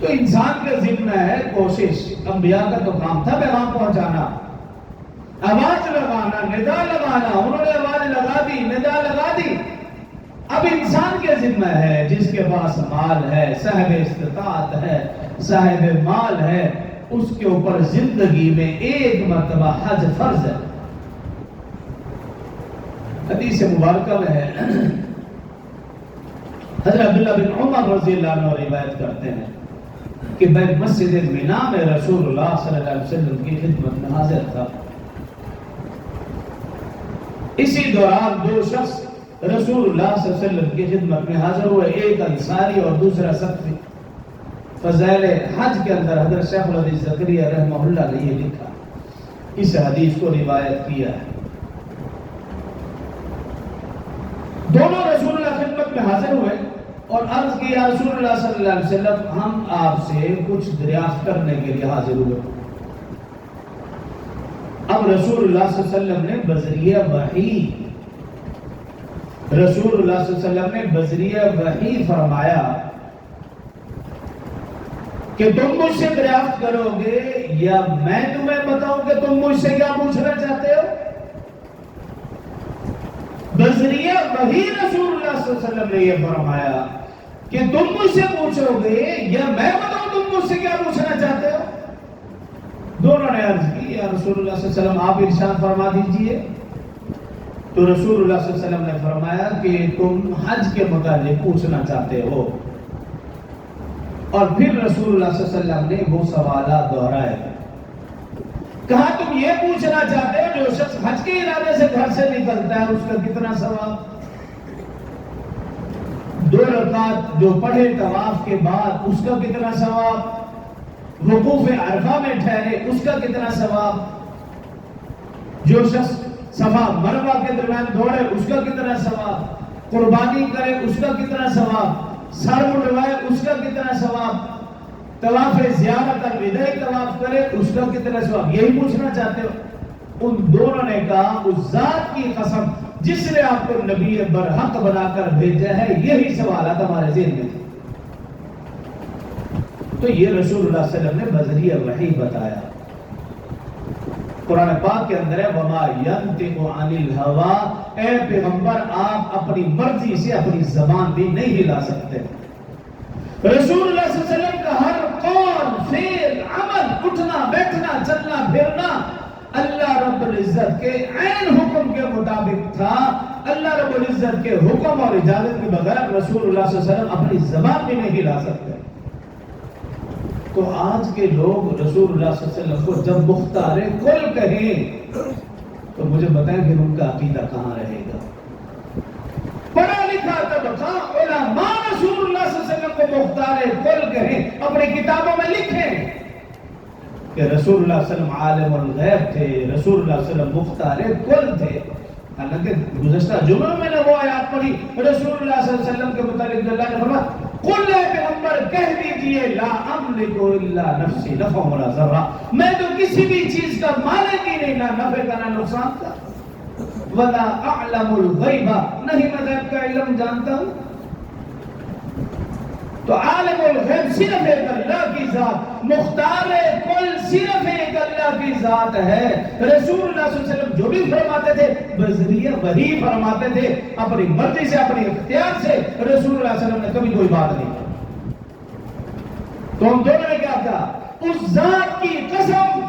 تو انسان کے ذمہ ہے کوشش. انبیاء کا تو کام تھا پیغام پہنچانا، آواز لگانا، ندا لگانا. انہوں نے آواز لگا دی، ندا لگا دی. اب انسان کے ذمہ ہے جس کے پاس مال ہے، صاحب استطاعت ہے، صاحب مال ہے، اس کے اوپر زندگی میں ایک مرتبہ حج فرض ہے. حدیث مبارکہ میں ہے، حضرت عبداللہ بن عمر رضی اللہ عنہ روایت کرتے ہیں کہ میں مسجد مینا میں رسول اللہ صلی اللہ علیہ وسلم کی خدمت میں حاضر تھا. اسی دوران دو شخص رسول اللہ صلی اللہ علیہ وسلم کی خدمت میں حاضر ہوئے، ایک انصاری اور دوسرا سقفی. فضائل حج کے اندر حضرت شیخ الحدیث زکریا رحمہ اللہ نے یہ لکھا، اس حدیث کو روایت کیا ہے. دونوں رسول اللہ خدمت میں حاضر ہوئے اور عرض کی، یا رسول اللہ صلی اللہ علیہ وسلم ہم آپ سے کچھ دریافت کرنے کے لیے حاضر ہوئے. اب رسول اللہ صلی اللہ علیہ وسلم نے بذریعہ وحی بذریعہ وحی فرمایا کہ تم مجھ سے دریافت کرو گے یا میں تمہیں بتاؤں کہ تم مجھ سے کیا پوچھنا چاہتے ہو. بذریعہ وحی رسول اللہ صلی اللہ علیہ وسلم نے یہ فرمایا کہ تم مجھ سے پوچھو گے یا میں بتاؤں تم مجھ سے کیا پوچھنا چاہتے ہو. دونوں نے عرض کی، یا رسول اللہ صلی اللہ علیہ وسلم آپ ارشاد فرما دیجئے. تو رسول اللہ صلی اللہ علیہ وسلم نے فرمایا کہ تم حج کے متعلق پوچھنا چاہتے ہو. اور پھر رسول اللہ صلی اللہ علیہ وسلم نے وہ سوالات دہرائے. کہا تم یہ پوچھنا چاہتے ہو جو شخص حج کے ارادے سے گھر سے نکلتا ہے اس کا کتنا ثواب، 2 رکعت جو پڑھے طواف کے بعد اس کا کتنا ثواب، وقوف عرفہ میں ٹھہرے اس کا کتنا ثواب، جو شخص صفا مروہ کے درمیان دوڑے اس کا کتنا ثواب، قربانی کرے اس کا کتنا ثواب، سر منڈوائے اس کا کتنا ثواب، طواف زیارت الوداع طواف کرے اس کا کتنا ثواب. یہی پوچھنا چاہتے ہو. ان دونوں نے کہا اس ذات کی قسم جس نے آپ کو نبی برحق بنا کر بھیجا ہے یہی سوالات ہمارے ذہن میں تھے. تو یہ رسول اللہ صلی اللہ علیہ وسلم نے بذریعہ وحی بتایا. قرآن پاک کے اندر ہے وما ينطق عن الهوى، اے پیغمبر آپ اپنی مرضی سے اپنی زبان بھی نہیں ہلا سکتے. رسول اللہ صلی اللہ علیہ وسلم کا ہر قول، فعل، عمل، اٹھنا بیٹھنا چلنا پھرنا اللہ رب العزت کے عین حکم کے مطابق تھا. اللہ رب العزت کے حکم اور اجازت کے بغیر رسول اللہ صلی اللہ علیہ وسلم اپنی زبان بھی نہیں ہلا سکتے. تو آج کے لوگ رسول اللہ صلی اللہ علیہ وسلم کو جب مختار کل کہیں تو مجھے بتائیں کہ ان کا عقیدہ کہاں رہے گا. پڑھا لکھا طبقہ علماء رسول اللہ صلی اللہ علیہ وسلم کو مختار کل کہیں، اپنی کتابوں میں لکھیں کہ رسول اللہ صلی اللہ علیہ وسلم عالم الغیب تھے، رسول اللہ صلی اللہ علیہ وسلم مختار کل تھے. حالانکہ گزشتہ جمعہ میں نے وہ آیات پڑھی رسول اللہ صلی اللہ علیہ وسلم کے متعلق اللہ نے فرمایا قل اے پیغمبر کہہ دیجئے لا املک الا نفسی نفع ولا ضرا، میں تو کسی بھی چیز کا مالک ہی نہیں، نہ نفع کا نہ نقصان کا. ولا اعلم الغیب، نہیں میں غیب کا علم جانتا ہوں. تو عالم الغیب صرف ایک اللہ کی ذات، مختار کل صرف ایک اللہ کی ذات ہے. رسول اللہ صلی اللہ علیہ وسلم جو بھی فرماتے تھے بذریعہ وحی فرماتے تھے، اپنی مرضی سے اپنی اختیار سے. رسول اللہ صلی اللہ علیہ وسلم نے کبھی کوئی بات نہیں کی. تو ہم دونوں نے کیا کہا، اس ذات کی قسم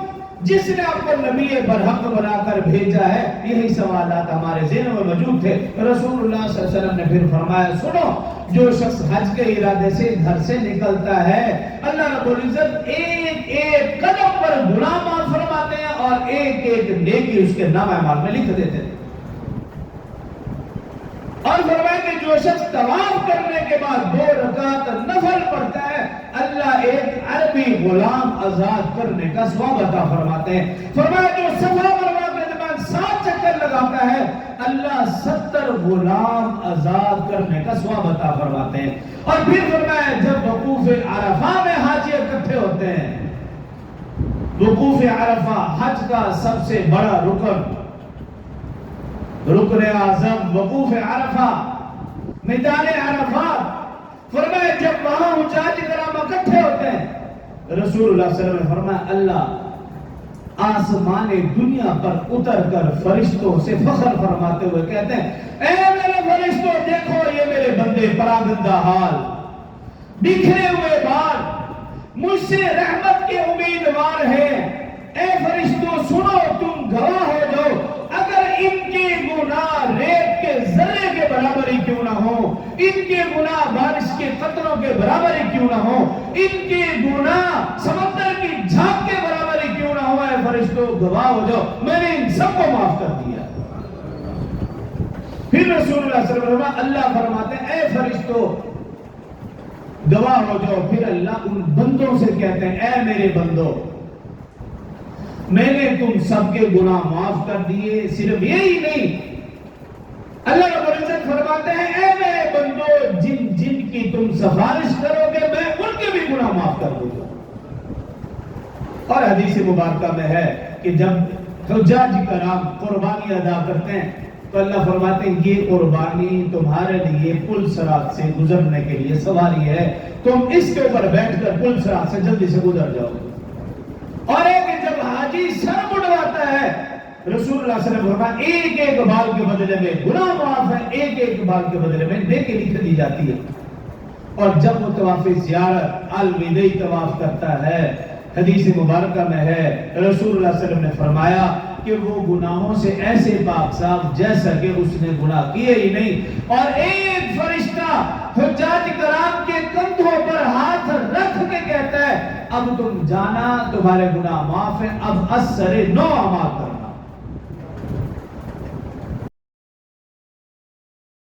جس نے آپ کو نبی برحق بنا کر بھیجا ہے. یہی سوالات ہمارے ذہن میں موجود تھے. رسول اللہ صلی اللہ علیہ وسلم نے پھر فرمایا سنو، جو شخص حج کے ارادے سے گھر سے نکلتا ہے اللہ رب العزت ایک ایک قدم پر گناہ معاف فرماتے ہیں اور ایک ایک نیکی اس کے نام اعمال میں لکھ دیتے ہیں. اور فرمایا کہ جو شخص طواف کرنے کے بعد 2 رکعت نفل پڑھتا ہے اللہ ایک عربی غلام آزاد کرنے کا ثواب عطا فرماتے ہیں. فرمایا جو صفا مروہ کے درمیان 7 چکر لگاتا ہے اللہ 70 غلام آزاد کرنے کا ثواب عطا فرماتے ہیں. اور پھر فرمایا جب وقوف عرفہ میں حاجی اکٹھے ہوتے ہیں، وقوف عرفہ حج کا سب سے بڑا رکن اعظم وقوف عرفہ میدان عرفات. فرمایا جب وہاں حجاج کرام اکٹھے ہوتے ہیں رسول اللہ صلی اللہ علیہ وسلم نے فرمایا اللہ آسمان دنیا پر اتر کر فرشتوں سے فخر فرماتے ہوئے کہتے ہیں اے میرے فرشتوں دیکھو یہ میرے بندے پراگندہ حال بکھرے ہوئے بال مجھ سے رحمت کے امیدوار ہیں، اے فرشتوں سنو تم گواہ ہو جاؤ اگر ان کے گناہ ریت کے ذرے کے برابر ہی کیوں نہ ہو، ان کے گناہ بارش کے قطروں کے برابر ہی کیوں نہ ہو، ان کے گناہ سمندر کی جھاگ کے برابر ہی کیوں نہ ہو، اے فرشتوں گواہ ہو جاؤ میں نے ان سب کو معاف کر دیا۔ پھر رسول اللہ صلی اللہ علیہ وسلم اللہ فرماتے ہیں اے فرشتوں گواہ ہو جاؤ، پھر اللہ ان بندوں سے کہتے ہیں اے میرے بندوں میں نے تم سب کے گناہ معاف کر دیے، صرف یہی نہیں اللہ رب العزت فرماتے ہیں اے میرے بندو جن جن کی تم سفارش کرو گے میں ان کے بھی گناہ معاف کر دوں گا۔ اور حدیث مبارکہ میں ہے کہ جب حجاج کرام قربانی ادا کرتے ہیں تو اللہ فرماتے ہیں یہ قربانی تمہارے لیے پل صراط سے گزرنے کے لیے سواری ہے، تم اس کے اوپر بیٹھ کر پل صراط سے جلدی سے گزر جاؤ گے۔ اور ایک جب حاجی سر مڑواتا ہے رسول اللہ صلی اللہ علیہ وسلم فرمایا ایک ایک بال کے بدلے میں گناہ معاف ہے، ایک ایک بال کے بدلے میں نیکی لکھ دی جاتی ہے۔ اور جب وہ طواف زیارت الوداعی طواف کرتا ہے حدیث مبارکہ میں ہے رسول اللہ صلی اللہ علیہ وسلم نے فرمایا کہ وہ گناہوں سے ایسے پاک صاف جیسا کہ اس نے گناہ کیے ہی نہیں، اور ایک فرشتہ حجاج کرام کے کندھوں پر ہاتھ رکھ کے کہتا ہے اب تم جانا تمہارے گناہ معاف ہیں، اب از سر نو اعمال کرو۔